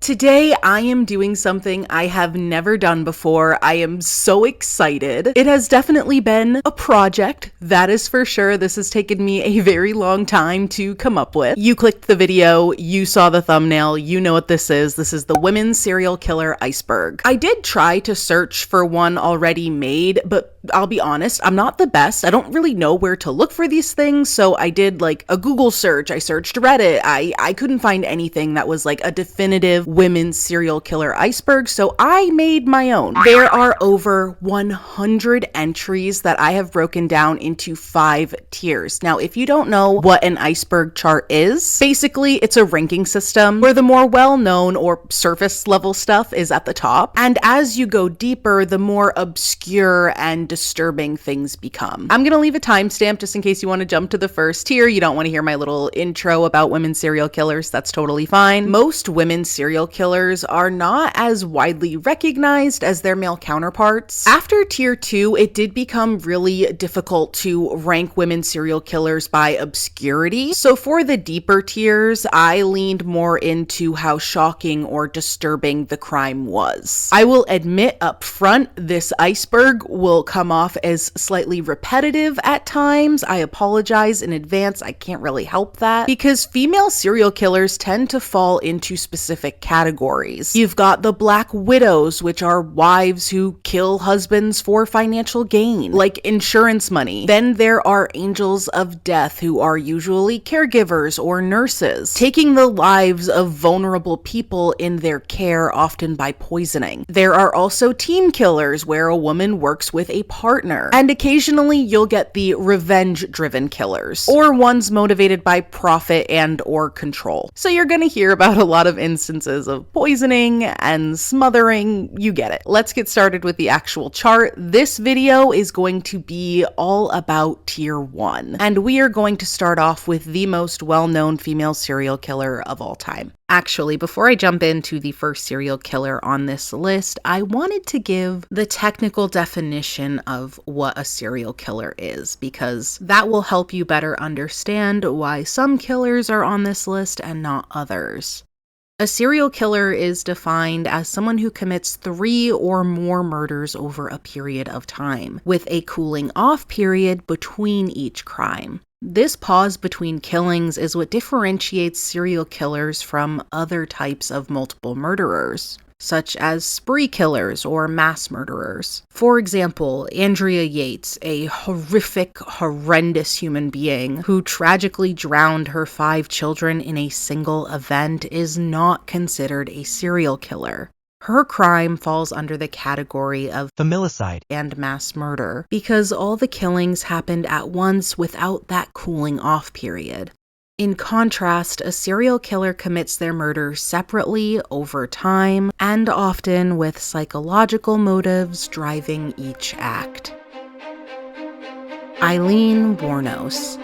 Today, I am doing something I have never done before. I am so excited. It has definitely been a project, that is for sure. This has taken me a very long time to come up with. You clicked the video, you saw the thumbnail, you know what this is. This is the women's serial killer Iceberg. I did try to search for one already made, but I'll be honest, I'm not the best. I don't really know where to look for these things, so I did like a Google search, I searched Reddit, I couldn't find anything that was like a definitive women's serial killer Iceberg, so I made my own. There are over 100 entries that I have broken down into 5 tiers. Now, if you don't know what an iceberg chart is, basically it's a ranking system where the more well-known or surface level stuff is at the top, and as you go deeper, the more obscure and disturbing things become. I'm gonna leave a timestamp just in case you want to jump to the first tier. You don't want to hear my little intro about women serial killers, that's totally fine. Most women serial killers are not as widely recognized as their male counterparts. After tier 2, it did become really difficult to rank women serial killers by obscurity. So for the deeper tiers, I leaned more into how shocking or disturbing the crime was. I will admit up front, this Iceberg will come off as slightly repetitive at times. I apologize in advance, I can't really help that, because female serial killers tend to fall into specific categories. You've got the Black Widows, which are wives who kill husbands for financial gain, like insurance money. Then there are angels of death, who are usually caregivers or nurses, taking the lives of vulnerable people in their care, often by poisoning. There are also team killers, where a woman works with a partner. And occasionally you'll get the revenge-driven killers, or ones motivated by profit and or control. So you're gonna hear about a lot of instances of poisoning and smothering, you get it. Let's get started with the actual chart. This video is going to be all about tier 1, and we are going to start off with the most well-known female serial killer of all time. Actually, before I jump into the first serial killer on this list, I wanted to give the technical definition of what a serial killer is, because that will help you better understand why some killers are on this list and not others. A serial killer is defined as someone who commits 3 or more murders over a period of time, with a cooling off period between each crime. This pause between killings is what differentiates serial killers from other types of multiple murderers, such as spree killers or mass murderers. For example, Andrea Yates, a horrific, horrendous human being who tragically drowned her 5 children in a single event, is not considered a serial killer. Her crime falls under the category of familicide and mass murder because all the killings happened at once without that cooling off period. In contrast, a serial killer commits their murders separately over time and often with psychological motives driving each act. Aileen Wuernos.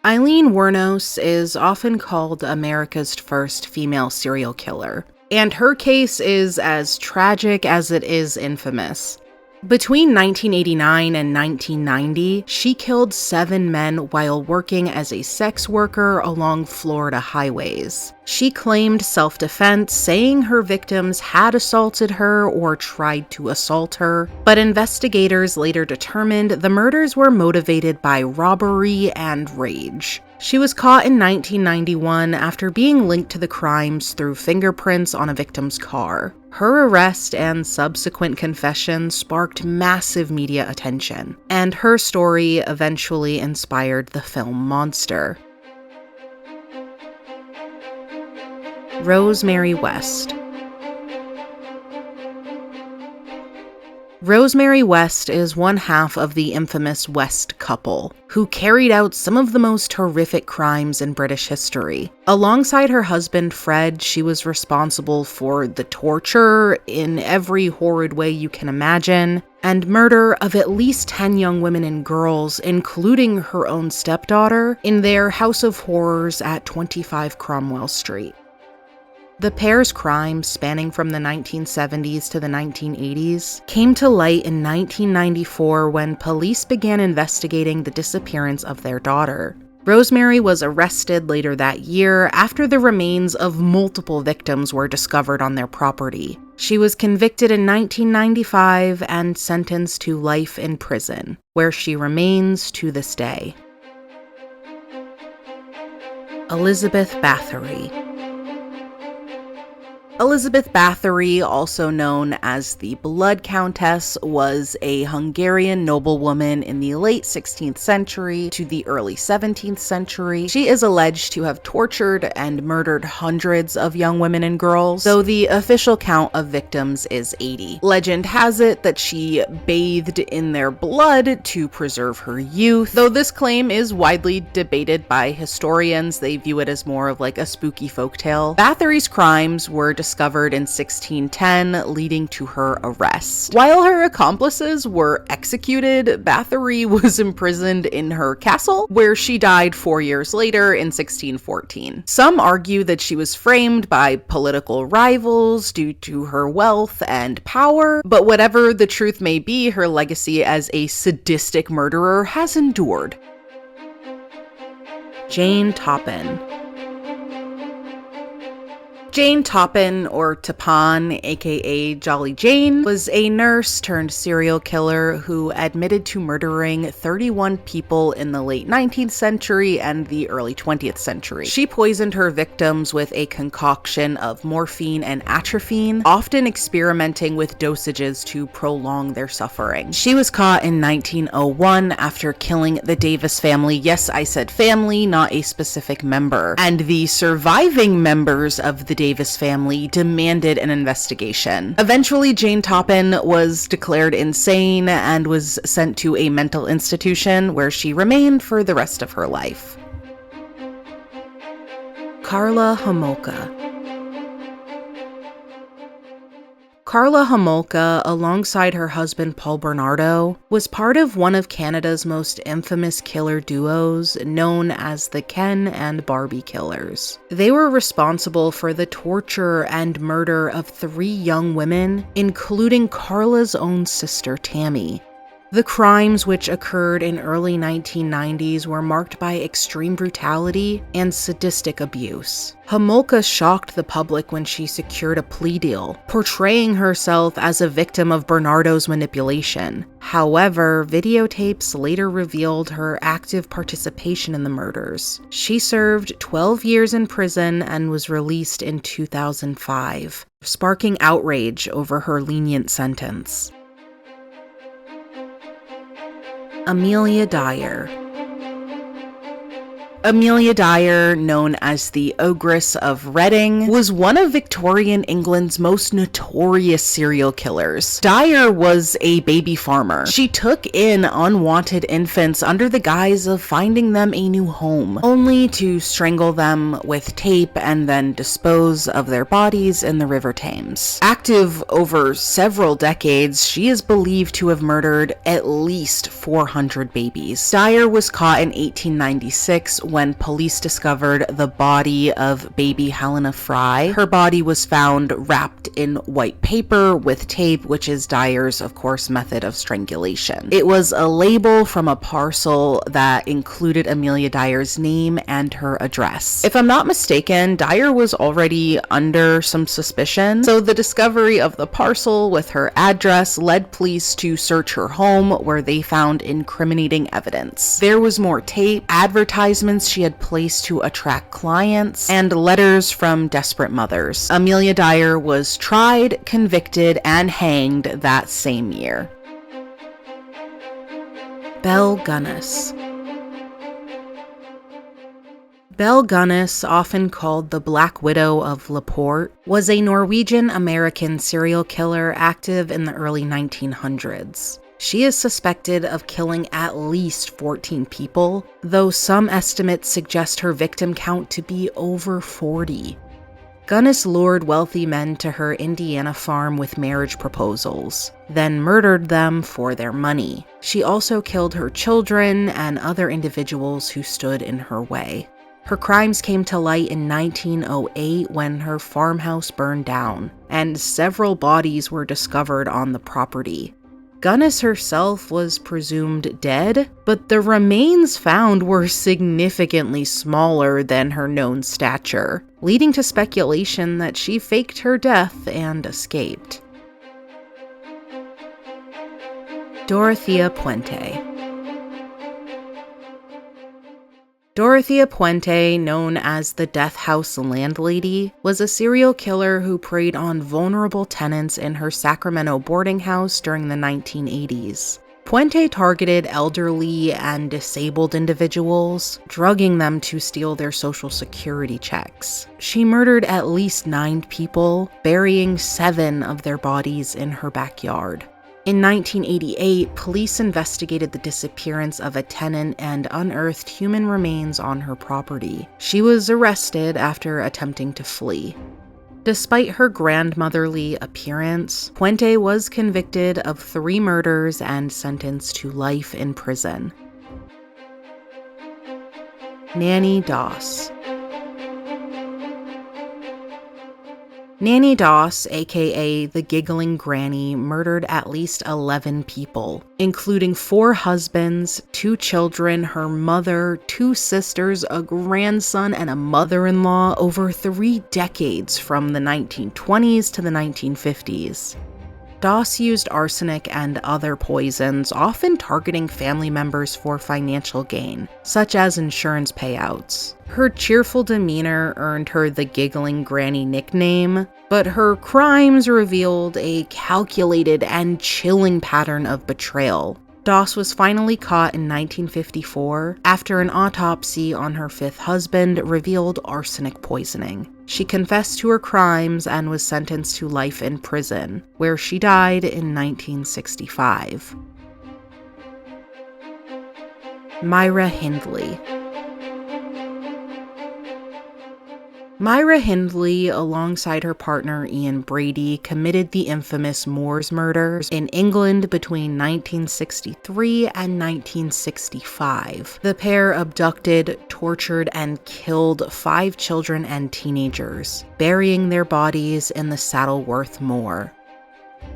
Aileen Wuernos is often called America's first female serial killer, and her case is as tragic as it is infamous. Between 1989 and 1990, she killed 7 men while working as a sex worker along Florida highways. She claimed self-defense, saying her victims had assaulted her or tried to assault her, but investigators later determined the murders were motivated by robbery and rage. She was caught in 1991 after being linked to the crimes through fingerprints on a victim's car. Her arrest and subsequent confession sparked massive media attention, and her story eventually inspired the film Monster. Rosemary West. Rosemary West is one half of the infamous West couple, who carried out some of the most horrific crimes in British history. Alongside her husband Fred, she was responsible for the torture in every horrid way you can imagine, and murder of at least 10 young women and girls, including her own stepdaughter, in their house of horrors at 25 Cromwell Street. The pair's crimes, spanning from the 1970s to the 1980s, came to light in 1994 when police began investigating the disappearance of their daughter. Rosemary was arrested later that year after the remains of multiple victims were discovered on their property. She was convicted in 1995 and sentenced to life in prison, where she remains to this day. Elizabeth Bathory. Elizabeth Bathory, also known as the Blood Countess, was a Hungarian noblewoman in the late 16th century to the early 17th century. She is alleged to have tortured and murdered hundreds of young women and girls, though the official count of victims is 80. Legend has it that she bathed in their blood to preserve her youth, though this claim is widely debated by historians. They view it as more of like a spooky folktale. Bathory's crimes were discovered in 1610, leading to her arrest. While her accomplices were executed, Bathory was imprisoned in her castle, where she died 4 years later in 1614. Some argue that she was framed by political rivals due to her wealth and power, but whatever the truth may be, her legacy as a sadistic murderer has endured. Jane Toppan. Jane Toppan, or Toppan, aka Jolly Jane, was a nurse turned serial killer who admitted to murdering 31 people in the late 19th century and the early 20th century. She poisoned her victims with a concoction of morphine and atropine, often experimenting with dosages to prolong their suffering. She was caught in 1901 after killing the Davis family. Yes, I said family, not a specific member. And the surviving members of the Davis family demanded an investigation. Eventually, Jane Toppan was declared insane and was sent to a mental institution where she remained for the rest of her life. Karla Hamolka. Karla Hamolka, alongside her husband Paul Bernardo, was part of one of Canada's most infamous killer duos, known as the Ken and Barbie Killers. They were responsible for the torture and murder of 3 young women, including Karla's own sister Tammy. The crimes, which occurred in early 1990s, were marked by extreme brutality and sadistic abuse. Hamolka shocked the public when she secured a plea deal, portraying herself as a victim of Bernardo's manipulation. However, videotapes later revealed her active participation in the murders. She served 12 years in prison and was released in 2005, sparking outrage over her lenient sentence. Amelia Dyer. Amelia Dyer, known as the Ogress of Reading, was one of Victorian England's most notorious serial killers. Dyer was a baby farmer. She took in unwanted infants under the guise of finding them a new home, only to strangle them with tape and then dispose of their bodies in the River Thames. Active over several decades, she is believed to have murdered at least 400 babies. Dyer was caught in 1896 when police discovered the body of baby Helena Fry. Her body was found wrapped in white paper with tape, which is Dyer's, of course, method of strangulation. It was a label from a parcel that included Amelia Dyer's name and her address. If I'm not mistaken, Dyer was already under some suspicion, so the discovery of the parcel with her address led police to search her home, where they found incriminating evidence. There was more tape, advertisements she had placed to attract clients, and letters from desperate mothers. Amelia Dyer was tried, convicted, and hanged that same year. Belle Gunness. Belle Gunness, often called the Black Widow of Laporte, was a Norwegian-American serial killer active in the early 1900s. She is suspected of killing at least 14 people, though some estimates suggest her victim count to be over 40. Gunness lured wealthy men to her Indiana farm with marriage proposals, then murdered them for their money. She also killed her children and other individuals who stood in her way. Her crimes came to light in 1908 when her farmhouse burned down, and several bodies were discovered on the property. Gunness herself was presumed dead, but the remains found were significantly smaller than her known stature, leading to speculation that she faked her death and escaped. Dorothea Puente. Dorothea Puente, known as the Death House Landlady, was a serial killer who preyed on vulnerable tenants in her Sacramento boarding house during the 1980s. Puente targeted elderly and disabled individuals, drugging them to steal their Social Security checks. She murdered at least 9 people, burying 7 of their bodies in her backyard. In 1988, police investigated the disappearance of a tenant and unearthed human remains on her property. She was arrested after attempting to flee. Despite her grandmotherly appearance, Puente was convicted of 3 murders and sentenced to life in prison. Nannie Doss. Nannie Doss, aka the Giggling Granny, murdered at least 11 people, including 4 husbands, 2 children, her mother, 2 sisters, a grandson, and a mother-in-law over 3 decades from the 1920s to the 1950s. Doss used arsenic and other poisons, often targeting family members for financial gain, such as insurance payouts. Her cheerful demeanor earned her the Giggling Granny nickname, but her crimes revealed a calculated and chilling pattern of betrayal. Doss was finally caught in 1954 after an autopsy on her 5th husband revealed arsenic poisoning. She confessed to her crimes and was sentenced to life in prison, where she died in 1965. Myra Hindley. Myra Hindley, alongside her partner Ian Brady, committed the infamous Moors murders in England between 1963 and 1965. The pair abducted, tortured, and killed 5 children and teenagers, burying their bodies in the Saddleworth Moor.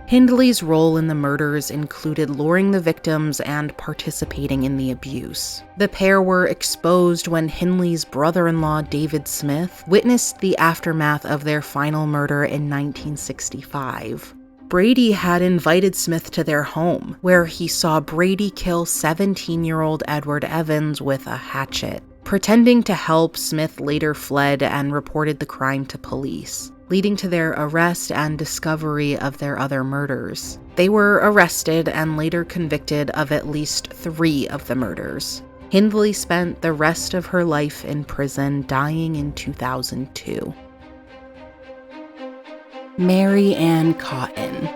Hindley's role in the murders included luring the victims and participating in the abuse. The pair were exposed when Hindley's brother-in-law David Smith witnessed the aftermath of their final murder in 1965. Brady had invited Smith to their home, where he saw Brady kill 17-year-old Edward Evans with a hatchet. Pretending to help, Smith later fled and reported the crime to police, leading to their arrest and discovery of their other murders. They were arrested and later convicted of at least 3 of the murders. Hindley spent the rest of her life in prison, dying in 2002. Mary Ann Cotton.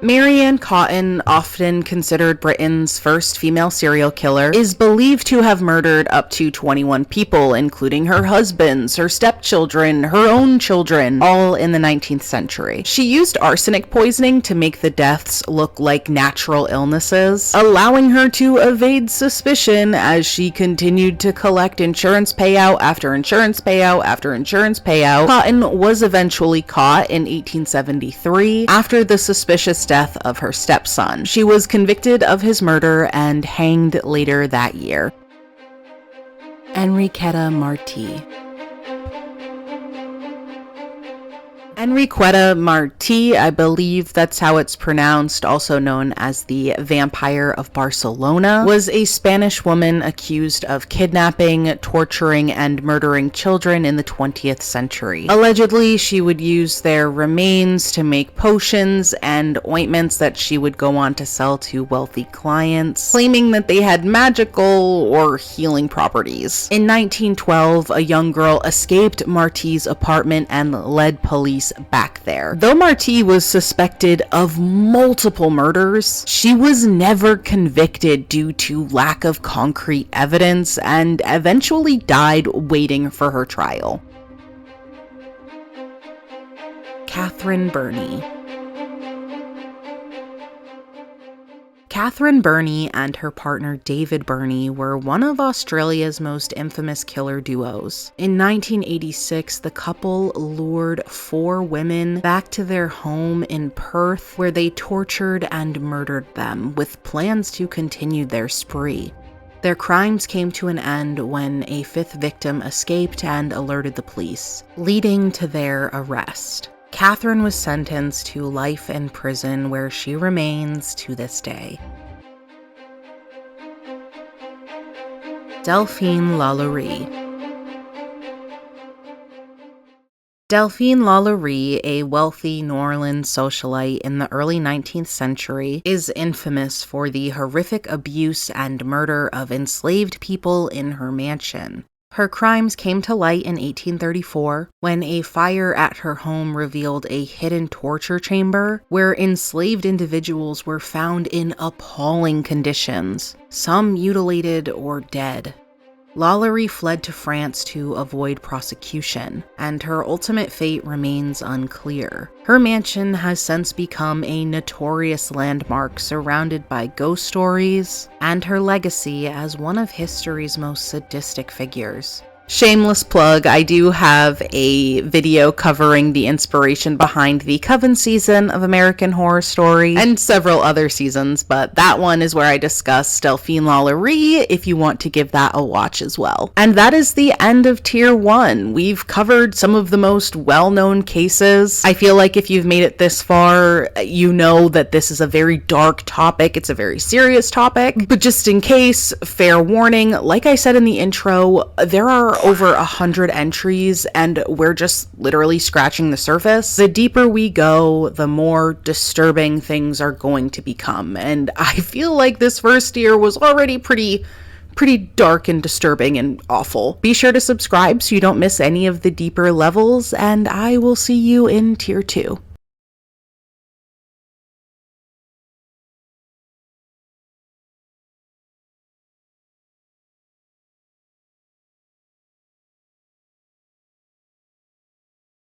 Mary Ann Cotton, often considered Britain's first female serial killer, is believed to have murdered up to 21 people, including her husbands, her stepchildren, her own children, all in the 19th century. She used arsenic poisoning to make the deaths look like natural illnesses, allowing her to evade suspicion as she continued to collect insurance payout after insurance payout after insurance payout. Cotton was eventually caught in 1873 after the suspicious death of her stepson. She was convicted of his murder and hanged later that year. Enriqueta Marti. Enriqueta Marti, I believe that's how it's pronounced, also known as the Vampire of Barcelona, was a Spanish woman accused of kidnapping, torturing, and murdering children in the 20th century. Allegedly, she would use their remains to make potions and ointments that she would go on to sell to wealthy clients, claiming that they had magical or healing properties. In 1912, a young girl escaped Marti's apartment and led police back there. Though Marti was suspected of multiple murders, she was never convicted due to lack of concrete evidence and eventually died waiting for her trial. Birnie. Catherine Birnie and her partner David Birnie were one of Australia's most infamous killer duos. In 1986, the couple lured 4 women back to their home in Perth, where they tortured and murdered them, with plans to continue their spree. Their crimes came to an end when a 5th victim escaped and alerted the police, leading to their arrest. Catherine was sentenced to life in prison, where she remains to this day. Delphine LaLaurie. Delphine LaLaurie, a wealthy New Orleans socialite in the early 19th century, is infamous for the horrific abuse and murder of enslaved people in her mansion. Her crimes came to light in 1834 when a fire at her home revealed a hidden torture chamber where enslaved individuals were found in appalling conditions, some mutilated or dead. LaLaurie fled to France to avoid prosecution, and her ultimate fate remains unclear. Her mansion has since become a notorious landmark surrounded by ghost stories, and her legacy as one of history's most sadistic figures. Shameless plug, I do have a video covering the inspiration behind the Coven season of American Horror Story and several other seasons, but that one is where I discuss Delphine LaLaurie if you want to give that a watch as well. And that is the end of Tier 1. We've covered some of the most well-known cases. I feel like if you've made it this far, you know that this is a very dark topic. It's a very serious topic, but just in case, fair warning, like I said in the intro, there are over 100 entries and we're just literally scratching the surface. The deeper we go, the more disturbing things are going to become, and I feel like this first tier was already pretty dark and disturbing and awful. Be sure to subscribe so you don't miss any of the deeper levels, and I will see you in Tier 2.